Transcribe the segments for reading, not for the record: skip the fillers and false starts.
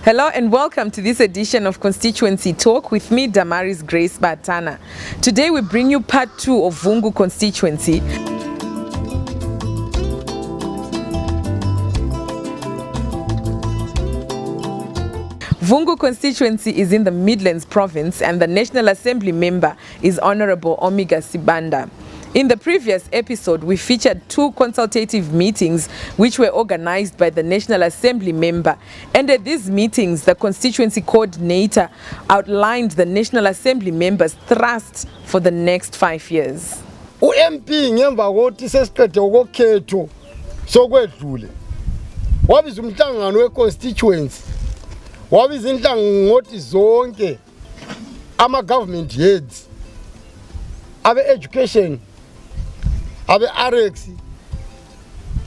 Hello and welcome to this edition of Constituency Talk with me, Damaris Grace Batana. Today we bring you part 2 of Vungu Constituency. Vungu Constituency is in the Midlands Province and the National Assembly member is Honorable Omega Sibanda. In the previous episode, we featured 2 consultative meetings which were organized by the National Assembly member. And at these meetings, the constituency coordinator outlined the National Assembly member's thrust for the next 5 years. U-MP ngemva kokuthi sesiqede ukukhetho sokwedlule wabiza umhlangano we-constituency wabiza inhlangothi zonke ama-government heads abe-education abe-RX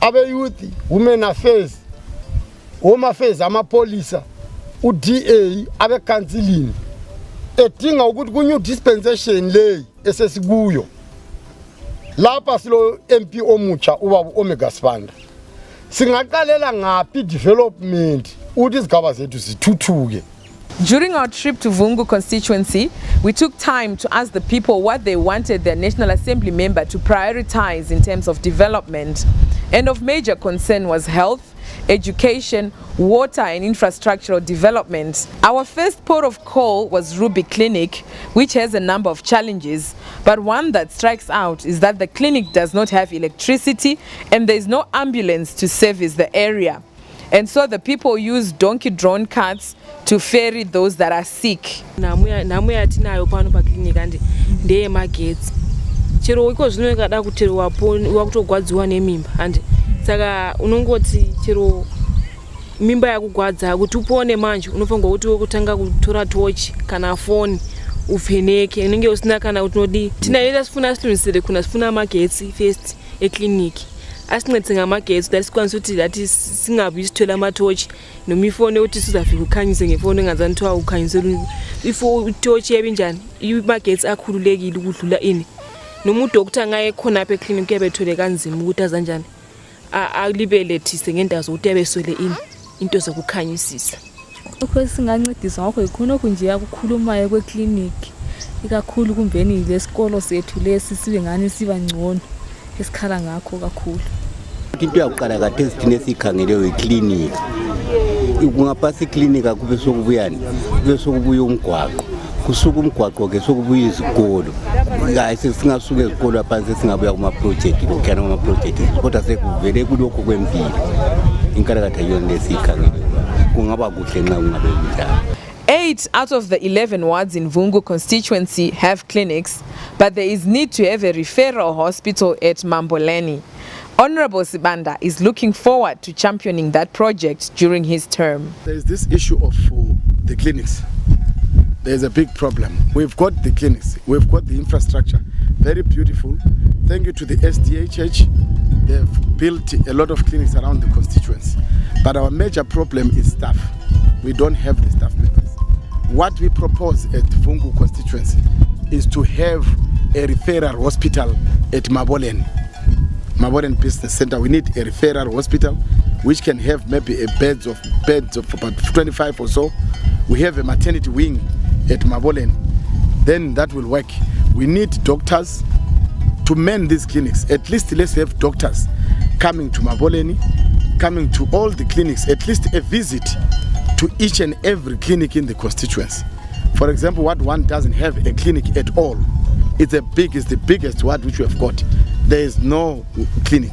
abe-youth women affairs home affairs amapolisa u-DA abe-counseling edinga ukuthi ku-new dispensation leyi esesikuyo lapha silo MP omutsha ubaba Omega Sibanda singaqalela ngaphi development ukuthi izigaba zethu zithuthuke. During our trip to Vungu constituency, we took time to ask the people what they wanted their National Assembly member to prioritize in terms of development. And of major concern was health, education, water and infrastructural development. Our first port of call was Ruby Clinic, which has a number of challenges, but one that strikes out is that the clinic does not have electricity and there is no ambulance to service the area. And so the people use donkey-drawn carts to ferry those that are sick. Namuya tinayo pano pa clinic andi ndeye magetsi. Chero iko zvino kada kutero wakutogwadziwa nemimba andi saka unongoti chero mimba yakugwadza kuti upone manje unofanirwa kuti wekutanga kutora torch kana phone uvheneke unenge usina kana utinodi tinaenda sifuna situnzire kuna sifuna magetsi first eclinic. Asinethe ngamagetsi that sikwanisa ukuthi that singabi sithola amatochi nomifone ukuthi sizafika ukhanyise ngefone engazani thiwa ukhanyisela before utochi yebinjani imagetsi akhululekile ukudlula ini noma udoctor ngaye khona apha eclinic yabethole kanzima ukuthi azanjani alibelethise ngendawo zokuthi yabeswele ini into zokukhanyisisa. Lokho singancedisa ngakho ikhona kunje yakukhulumayo kweclinic ikakhulu kumbeni lesikolo sethu lesi sibe ngani siba ngcono esikhala ngakho kakhulu. Into yakuqala kade sithine sikhangelewe iclinic. Kungapasa iclinic akube sokubuyani kube sokubuya umgwaqo kusuka umgwaqo ke sokubuya izikolo hayi singasuka ezikolo aphansi singabuya kuma project lokhana kuma project kodwa sekuvele kulokho kwempilo inkalakatha yona lesikhangelewe kungaba kuhle nxa kungabe kunjalo. 8 out of the 11 wards in Vungu constituency have clinics, but there is need to have a referral hospital at Mamboleni. Honorable Sibanda is looking forward to championing that project during his term. There is this issue of the clinics. There is a big problem. We've got the clinics, we've got the infrastructure, very beautiful. Thank you to the SDHH. They've built a lot of clinics around the constituency. But our major problem is staff. We don't have the staff members. What we propose at Vungu constituency is to have a referral hospital at Maboleni Business Center. We need a referral hospital which can have maybe beds of about 25 or so. We have a maternity wing at Maboleni. Then that will work. We need doctors to man these clinics. At least let's have doctors coming to Maboleni, coming to all the clinics, at least a visit to each and every clinic in the constituency. For example, what one doesn't have a clinic at all, it's the biggest ward which we have got. There is no clinic.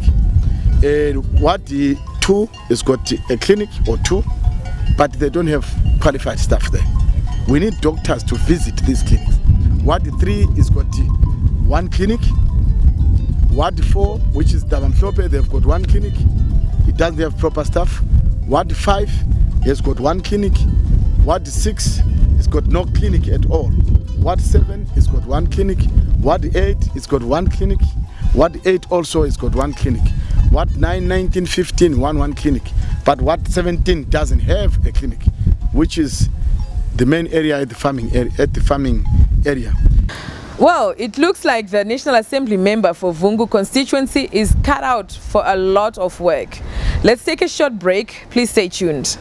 Ward 2 has got a clinic or 2, but they don't have qualified staff there. We need doctors to visit these clinics. Ward 3 has got 1 clinic. Ward 4, which is Davamhlope, they've got 1 clinic. It doesn't have proper staff. Ward 5 has got 1 clinic. Ward 6 has got no clinic at all. Ward 7 has got 1 clinic. Ward 8 has got 1 clinic. Ward 8 also has got 1 clinic. Ward 9, 19, 15, 1 clinic. But Ward 17 doesn't have a clinic, which is the main area at the farming area. Well, it looks like the National Assembly member for Vungu constituency is cut out for a lot of work. Let's take a short break. Please stay tuned.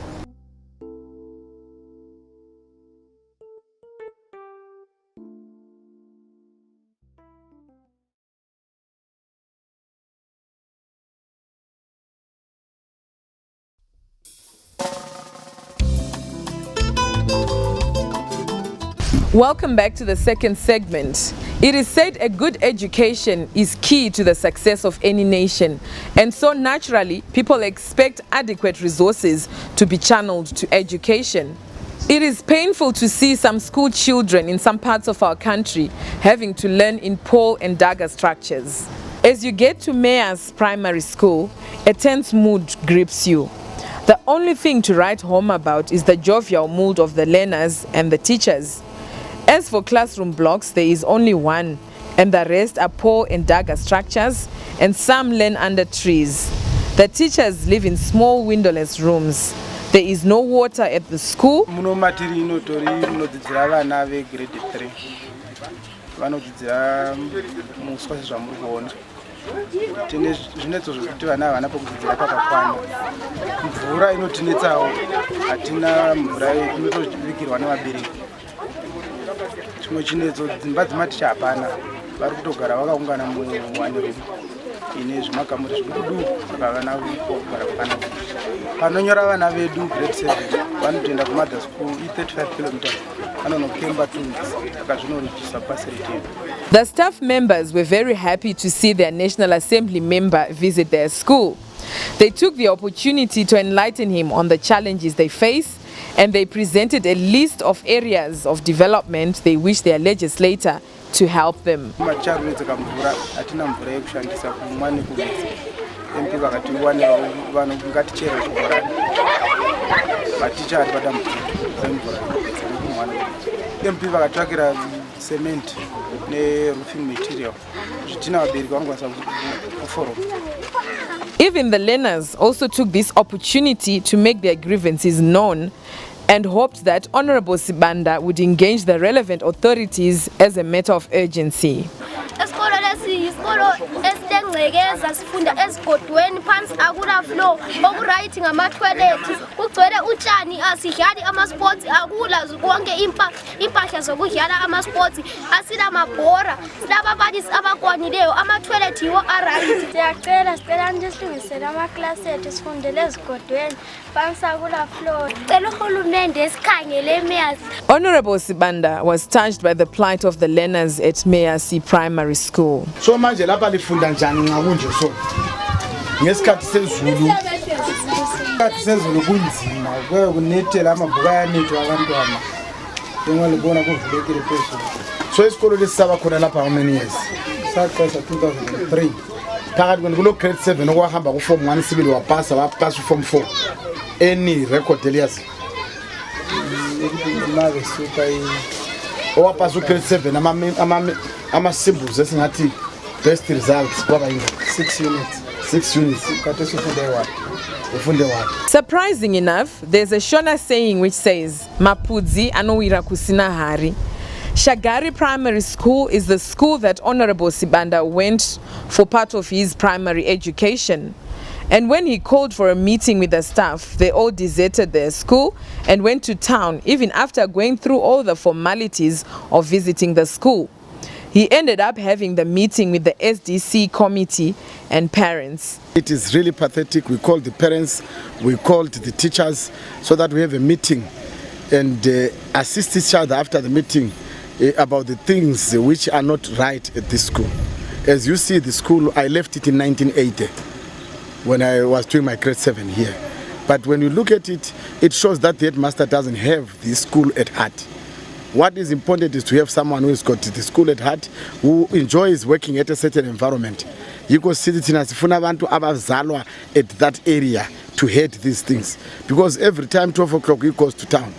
Welcome back to the second segment. It is said a good education is key to the success of any nation, and so naturally people expect adequate resources to be channeled to education. It is painful to see some school children in some parts of our country having to learn in pole and dagger structures. As you get to Mayor's primary school, a tense mood grips you. The only thing to write home about is the jovial mood of the learners and the teachers. As for classroom blocks, there is only one, and the rest are pole and dagger structures, and some learn under trees. The teachers live in small windowless rooms. There is no water at the school. The staff members were very happy to see their National Assembly member visit their school. They took the opportunity to enlighten him on the challenges they face, and they presented a list of areas of development they wish their legislator to help them. Cement ne roofing material. Even the learners also took this opportunity to make their grievances known and hoped that Honorable Sibanda would engage the relevant authorities as a matter of urgency. Ngcekeza sifunda esigodweni phansi akula floor okurighting ama-toilet ugcwele utshani asidlali ama-sports akula konke impahla zokudlala ama-sports asilamabhora silababalisi abakwanileyo ama-toilet yiwo aright. Sicela ukuthi silungisele ama-class ethu sifundele ezigodweni phansi akula floor. Cela uhulumende esikhangele eMears. Honorable Sibanda was touched by the plight of the learners at Mears Primary School. So manje lapha lifunda njani ngakunje so ngesikhathi sezulu kunzima kunethela amabhuka yanethwa abantwana njengalibona kuvulekile phezulu. So isikolo lesisaba khona lapha how many years? Saqesa 2003 phakathi kulo grade 7 okwahamba ku form 1 sibili wapasa wapasa form 4 any record elias imave suka owapasa grade 7 ama symbols esingathi best results kwaba 6 units kade ufunde wapi. Surprising enough, there's a Shona saying which says Mapudzi anowira kusina hari. Shagari Primary School is the school that Honorable Sibanda went for part of his primary education. And when he called for a meeting with the staff, they all deserted their school and went to town, even after going through all the formalities of visiting the school. He ended up having the meeting with the SDC committee and parents. It is really pathetic. We called the parents, we called the teachers so that we have a meeting and assist each other after the meeting about the things which are not right at this school. As you see, the school, I left it in 1980 when I was doing my grade 7 here. But when you look at it, it shows that the headmaster doesn't have the school at heart. What is important is to have someone who has got the school at heart, who enjoys working at a certain environment. Because citizens sifuna abantu abazalwa at that area to head these things. Because every time 12 o'clock he goes to town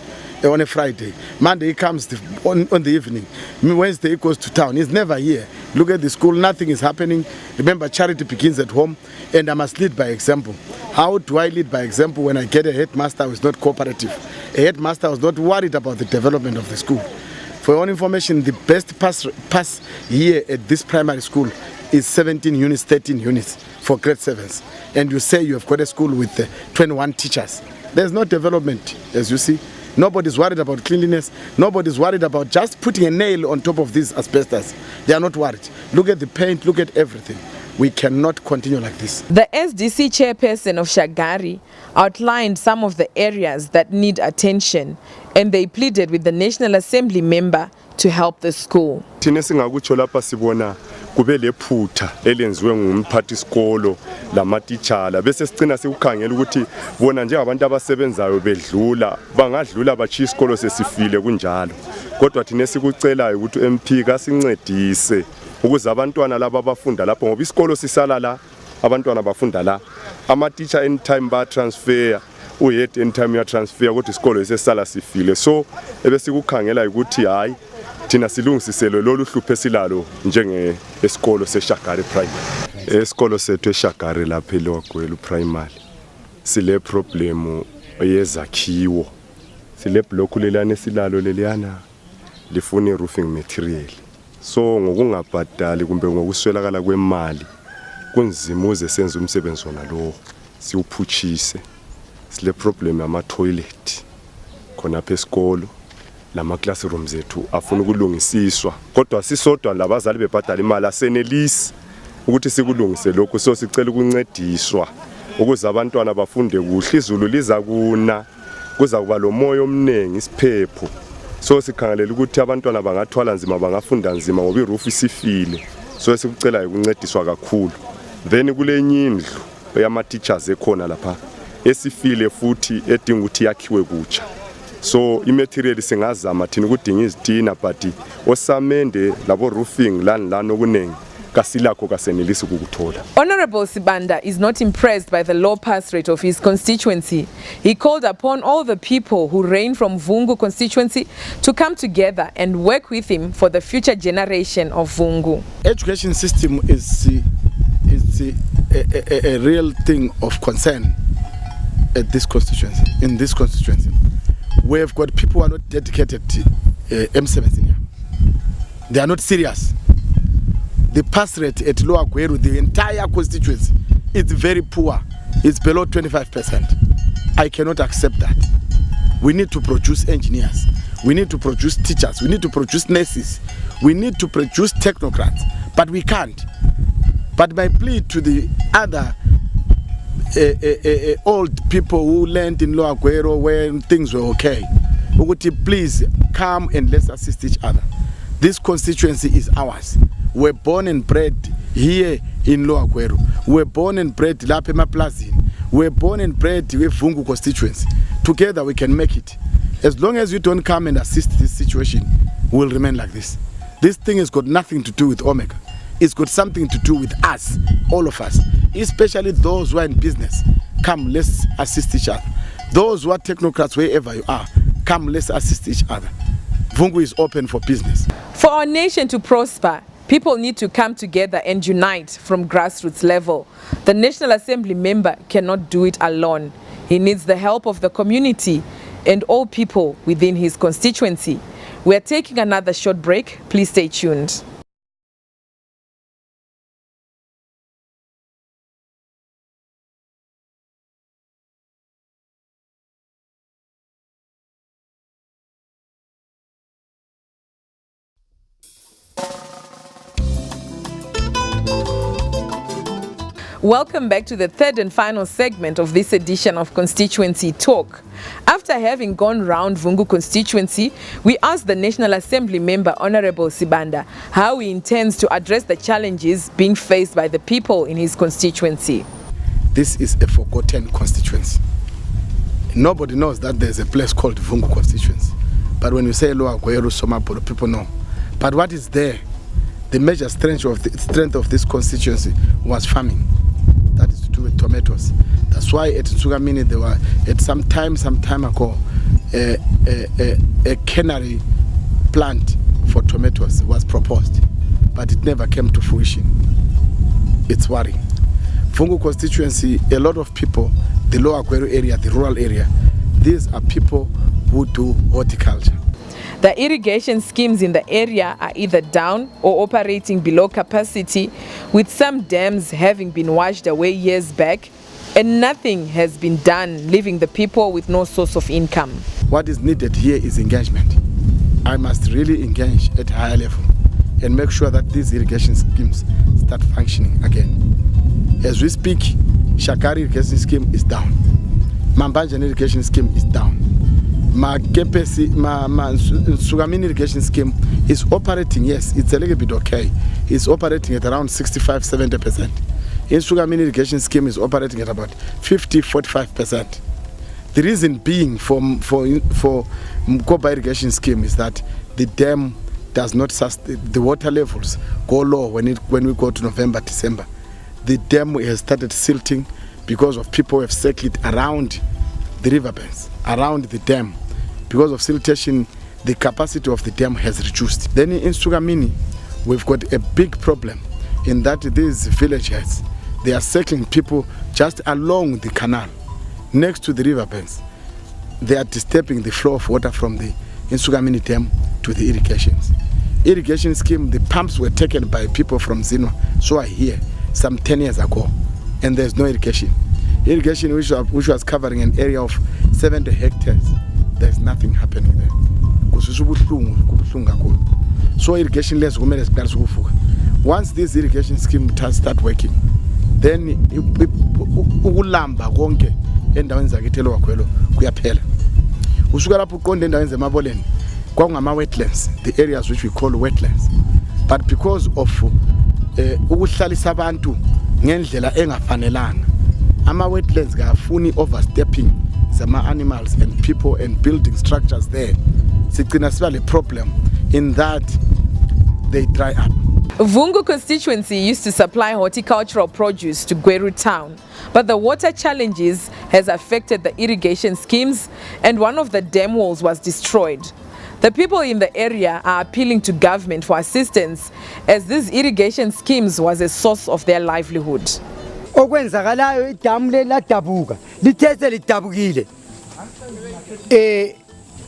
on a Friday. Monday he comes on the evening. Wednesday he goes to town. He's never here. Look at the school, nothing is happening. Remember, charity begins at home, and I must lead by example. How do I lead by example when I get a headmaster who is not cooperative? A headmaster who is not worried about the development of the school. For your own information, the best pass here at this primary school is 17 units, 13 units for grade 7s. And you say you have got a school with 21 teachers. There's no development, as you see. Nobody's worried about cleanliness. Nobody's worried about just putting a nail on top of these asbestos. They are not worried. Look at the paint, look at everything. We cannot continue like this. The SDC chairperson of Shagari outlined some of the areas that need attention, and they pleaded with the National Assembly member to help the school. Thina singakutsho lapha sibona kube lephutha elenziwe ngumphathi isikolo lamatitshala bese sicina sikukhangela ukuthi bona nje abantu abasebenzayo bedlula bangadlula bachi isikolo sesifile kunjalo. Kodwa thina sikucelayo ukuthi MP kasincedise ukuze abantwana laba abafunda lapho ngoba isikolo sisala la abantwana bafunda la ama teacher anytime ba transfer uyet anytime ya transfer ukuthi isikolo sesala sifile so ebesikukhangela ukuthi hayi thina silungisiselo lolu hluphe silalo njenge esikolo seShagari primary esikolo sethu eShagari lapha eLogwelu primary sile problem yezakhiwo sile block lelane silalo leliyana lifuna roofing material so ngokungabhadali kumbe ngokuswelakala kwemali kunzima uze senze umsebenzi wona lo siwuphuchise sile problem ama toilet khona phe esikolo lama classrooms ethu afuna ukulungisiswa kodwa sisodwa labazali bebhadala imali asenelisi ukuthi sikulungise lokho so sicela ukuncediswa ukuze abantwana bafunde kuhle izulu liza kuna kuza kuba lo moya omnengi isiphepho so sikhangelela ukuthi abantwana bangathwala nzima bangafunda nzima ngoba iroof isifile so sikucela ukuncediswa kakhulu then kulenye indlu eyama teachers ekhona lapha esifile futhi edinga ukuthi yakhiwe kutsha so imaterial singazama thina ukudinga izitina but osamende labo roofing lana okunengi kasilakho kasenelisi ukuthola. Honorable Sibanda is not impressed by the low pass rate of his constituency. He called upon all the people who reign from Vungu constituency to come together and work with him for the future generation of Vungu. Education system is a real thing of concern at this constituency. In this constituency, we have got people who are not dedicated to M17 here. They are not serious. The pass rate at Lower Gweru, the entire constituency, it's very poor. It's below 25%. I cannot accept that. We need to produce engineers. We need to produce teachers. We need to produce nurses. We need to produce technocrats. But we can't. But my plea to the other old people who learned in Lower Gweru when things were okay, please come and let's assist each other. This constituency is ours. We're born and bred here in Lower Gweru. We're born and bred lapha emaplazini. We're born and bred with Vungu constituency. Together we can make it. As long as you don't come and assist this situation, we'll remain like this. This thing has got nothing to do with Omega. It's got something to do with us, all of us, especially those who are in business. Come, let's assist each other. Those who are technocrats, wherever you are, come, let's assist each other. Vungu is open for business. For our nation to prosper, people need to come together and unite from grassroots level. The National Assembly member cannot do it alone. He needs the help of the community and all people within his constituency. We are taking another short break. Please stay tuned. Welcome back to the third and final segment of this edition of Constituency Talk. After having gone round Vungu constituency, we asked the National Assembly member Honorable Sibanda how he intends to address the challenges being faced by the people in his constituency. This is a forgotten constituency. Nobody knows that there's a place called Vungu constituency. But when you say Lower Gweru, Somapolo, people know. But what is there? The major strength of this constituency was farming. That is to do with tomatoes. That's why at Tsugamini there were some time ago a cannery plant for tomatoes was proposed, but it never came to fruition. It's worrying. Vungu constituency, a lot of people, the Lower Gweru area, the rural area, these are people who do horticulture. The irrigation schemes in the area are either down or operating below capacity, with some dams having been washed away years back, and nothing has been done, leaving the people with no source of income. What is needed here is engagement. I must really engage at a higher level and make sure that these irrigation schemes start functioning again. As we speak, Shagari irrigation scheme is down. Mambanjan irrigation scheme is down. Sugamini irrigation scheme is operating, yes, it's a little bit okay. It's operating at around 65-70%. In Sugamini irrigation scheme is operating at about 50-45%. The reason being for Mkoba irrigation scheme is that the dam does not sustain, the water levels go low when we go to November, December. The dam has started silting because of people who have circled around the riverbanks, around the dam. Because of siltation, the capacity of the dam has reduced. Then in Sugamini, we've got a big problem in that these villagers, they are circling people just along the canal, next to the riverbanks. They are disturbing the flow of water from the Sugamini dam to the irrigations. Irrigation scheme, the pumps were taken by people from Zinwa, so I hear, some 10 years ago, and there's no irrigation. Irrigation which was covering an area of 70 hectares, there's nothing happening there. So irrigation less women. Once this irrigation scheme start working, then ukulamba konke endaweni zakithelo kwakhwelo kuyaphela. Usuka lapho uqonde endaweni zemaboleni kwakungama wetlands, the areas which we call wetlands. But because of ukuhlalisa abantu ngendlela engafanelanga, ama wetlands kafuni overstepping zama animals and people and building structures there. Sigcina siba le problem in that they dry up. Vungu Constituency used to supply horticultural produce to Gweru town, but the water challenges has affected the irrigation schemes and one of the dam walls was destroyed. The people in the area are appealing to government for assistance as these irrigation schemes was a source of their livelihood. Okwenzakalayo idamu leladabuka lithethe lidabukile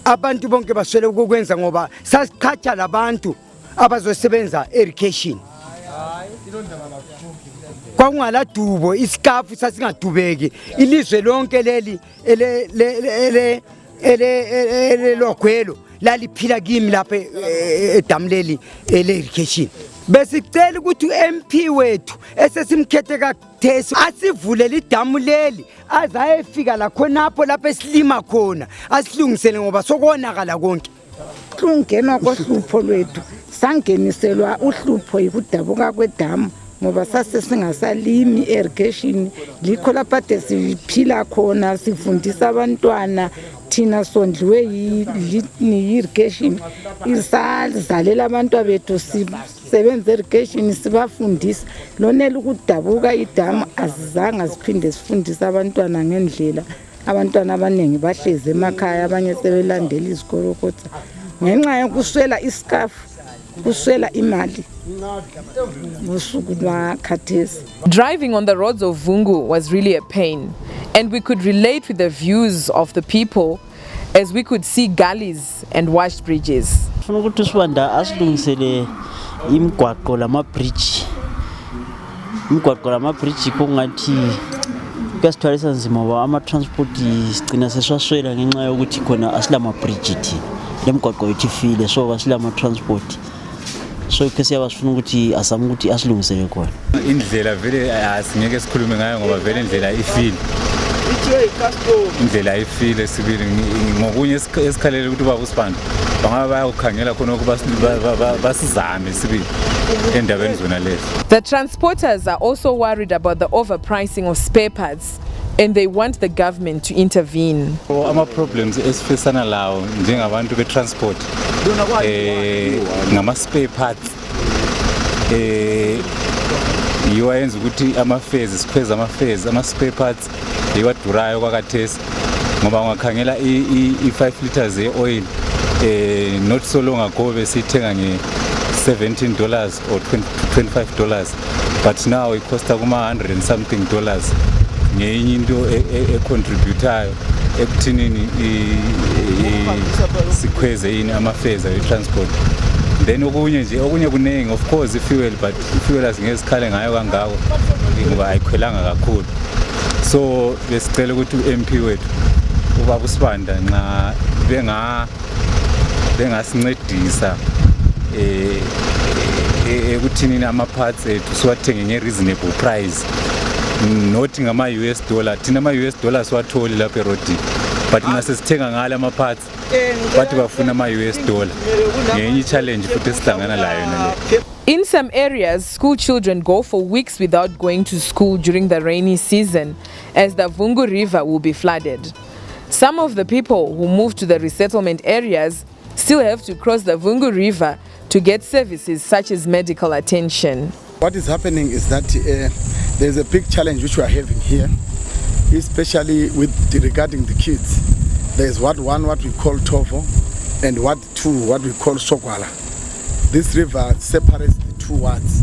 abantu bonke baswele ukwenza ngoba sasiqhatha labantu abazosebenza irrigation kwangala dubo isikafu sasingadubeki ilizwe lonke leli ele lokhwelo laliphila kimi lapha edamu leli irrigation. Besicela ukuthi MP wethu esesimkhethe kaThesi asivulele idamu leli azayefika la khonapho lapha esilima khona asilungisele ngoba sokonakala konke. Ungena kohlupho lwethu sangeniselwa uhlupho yikudabuka kwedamu ngoba sase singasalimi irrigation likho lapha siphila khona sifundisa abantwana thina sondliwe yi-irrigation isazalela abantu bethu sisebenza irrigation sibafundisa lonela ukudabuka idamu azizanga siphinde sifundisa abantwana ngendlela abantwana abaningi bahleze emakhaya abanye sebelandela izikolo kodwa ngenxa yokuswela isikafu kuswela imali ngosuku lwakhathesi. Driving on the roads of Vungu was really a pain, and we could relate with the views of the people as we could see gullies and washed bridges. Ukuthi siwanda asilungisele imigwaqo lama bridge kungathi kuyasithwalisa nzima ngoba ama transport sigcina seswaswela ngenxa yokuthi khona asilama bridge thina lemigwaqo yethu ifile so asilama transport. So kesi yabasifuna ukuthi asama ukuthi asilungisele khona. Indlela vele asingeke sikhulume ngayo ngoba vele indlela ifile. Indlela ifile sibili ngokunye esikhalele ukuthi baba usibanda bangaba bayakukhangela khona ukuba basizame sibili endabeni zona lezi. The transporters are also worried about the overpricing of spare parts and they want the government to intervene. Ama problems esifesana lawo njengabantu be transport ngama spare parts yiwayenza ukuthi ama fares sikhweza ama fares ama spare parts yiwadurayo kwakathesi ngoba ungakhangela i5 liters ye oil not so long ago besithenga nge $17 or $25, but now it costs kuma $100 and something ngenye into econtributayo ekuthinini sikhweze yini ama fares e transport. Then okunye kunengi of course fuel, but fuel asingesikhale ngayo kangako ngoba ayikhwelanga kakhulu. So besicela ukuthi uMP wethu ubaba usibanda nxa bengasincedisa ekuthinini ama parts ethu siwathenge nge reasonable price, not ngama US dollar. Thina ama US dollars siwatholi lapha erodini but nasesithenga ngala ama-parts bathi bafuna ama-US dollar. Ngenye i-challenge futhi esihlangana layo nale. In some areas, school children go for weeks without going to school during the rainy season, as the Vungu River will be flooded. Some of the people who move to the resettlement areas still have to cross the Vungu River to get services such as medical attention. What is happening is that there's a big challenge which we are having here, especially regarding the kids. There's what we call Tovo, and what we call Sokwala. This river separates the two wards,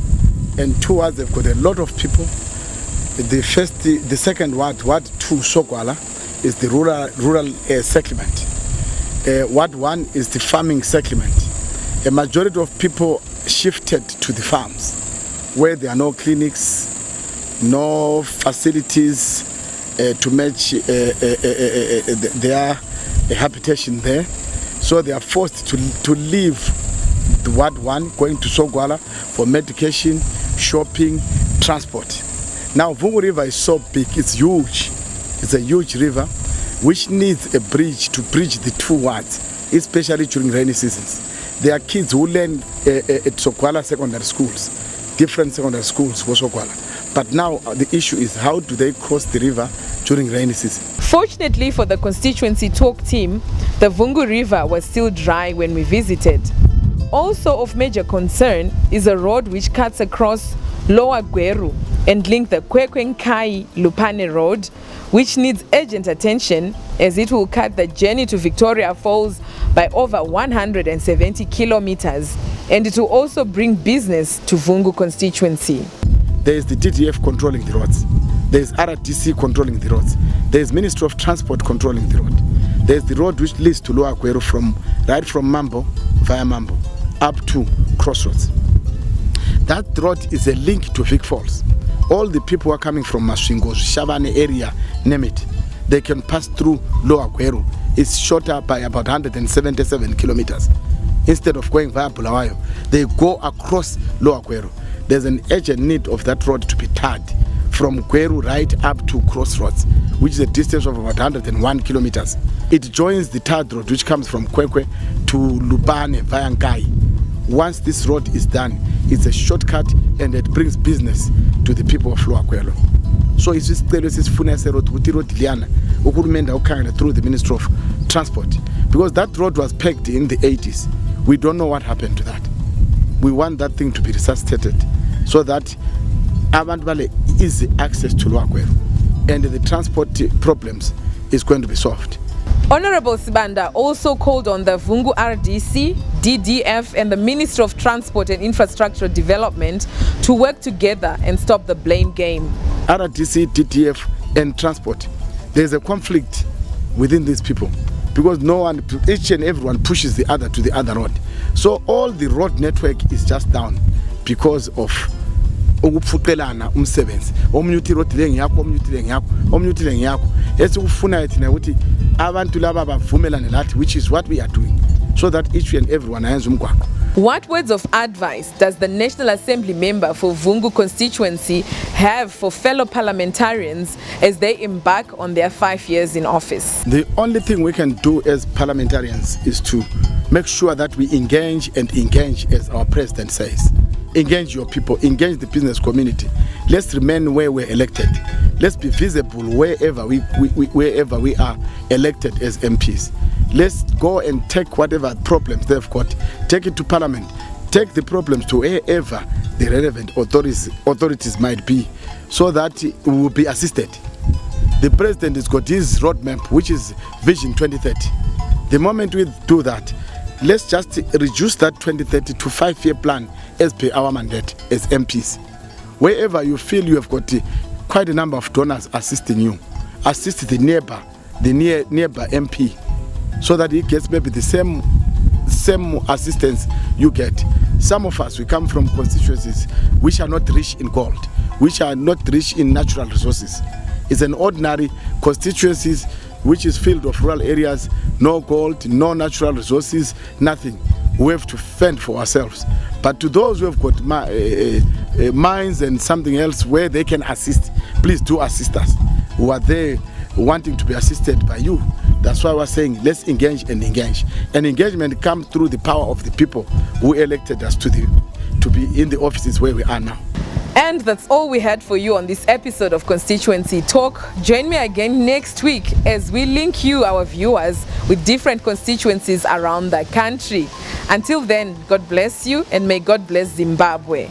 and two wards have got a lot of people. The second ward 2 Sokwala, is the rural settlement. Ward 1 is the farming settlement. A majority of people shifted to the farms, where there are no clinics, no facilities to match their habitation there. So they are forced to leave the Ward 1, going to Sogwala for medication, shopping, transport. Now Vungu River is so big, it's huge. It's a huge river which needs a bridge to bridge the two wards, especially during rainy seasons. There are kids who learn at Sokwala secondary schools, different secondary schools for Sokwala. But now the issue is, how do they cross the river during rainy season? Fortunately for the constituency talk team, the Vungu River was still dry when we visited. Also of major concern is a road which cuts across Lower Gweru and link the Kwekwenkai Lupane Road, which needs urgent attention as it will cut the journey to Victoria Falls by over 170 kilometers, and it will also bring business to Vungu constituency. There is the DDF controlling the roads. There is RDC controlling the roads. There is Ministry of Transport controlling the road. There is the road which leads to Lower Gweru right from Mambo via Mambo up to Crossroads. That road is a link to Vic Falls. All the people who are coming from Maswingo, Shavane area, name it, they can pass through Lower Gweru. It's shorter by about 177 kilometers. Instead of going via Bulawayo, they go across Lower Gweru. There's an urgent need of that road to be tarred from Gweru right up to Crossroads, which is a distance of about 101 kilometers. It joins the tarred road which comes from Kwekwe to Lupane via Nkai. Once this road is done, it's a shortcut and it brings business to the people of Lower Gweru. So it's just through the Ministry of Transport, because that road was pegged in the 80s. We don't know what happened to that. We want that thing to be resuscitated so that abantu bale easy access to Lower Gweru and the transport problems is going to be solved. Honorable Sibanda also called on the Vungu RDC, DDF and the Ministry of Transport and Infrastructure Development to work together and stop the blame game. RDC, DDF and transport, there's a conflict within these people because each and everyone pushes the other to the other road. So all the road network is just down because of ukuphuqelana umsebenzi. Omunye uthi road le ngiyakho, omunye uthi le ngiyakho, omunye uthi le ngiyakho. Esikufuna thina ukuthi abantu laba bavumelane lathi, which is what we are doing, so that each and everyone ayenza umgwaqo. What words of advice does the National Assembly member for Vungu constituency have for fellow parliamentarians as they embark on their 5 years in office? The only thing we can do as parliamentarians is to make sure that we engage as our president says. Engage your people, engage the business community. Let's remain where we're elected. Let's be visible wherever we are elected as MPs. Let's go and take whatever problems they've got, take it to Parliament, take the problems to wherever the relevant authorities might be, so that we will be assisted. The president has got his roadmap, which is Vision 2030. The moment we do that, let's just reduce that 2030 to 5-year plan as per our mandate as MPs. Wherever you feel you have got quite a number of donors assisting you, assist the nearby MP, so that he gets maybe the same assistance you get. Some of us, we come from constituencies which are not rich in gold, which are not rich in natural resources. It's an ordinary constituencies which is filled of rural areas, no gold, no natural resources, nothing. We have to fend for ourselves. But to those who have got mines and something else where they can assist, please do assist us. Who are there wanting to be assisted by you, That's why we're saying let's engage and engage. And engagement comes through the power of the people who elected us to be in the offices where we are now. And that's all we had for you on this episode of Constituency Talk. Join me again next week as we link you, our viewers, with different constituencies around the country. Until then, God bless you and may God bless Zimbabwe.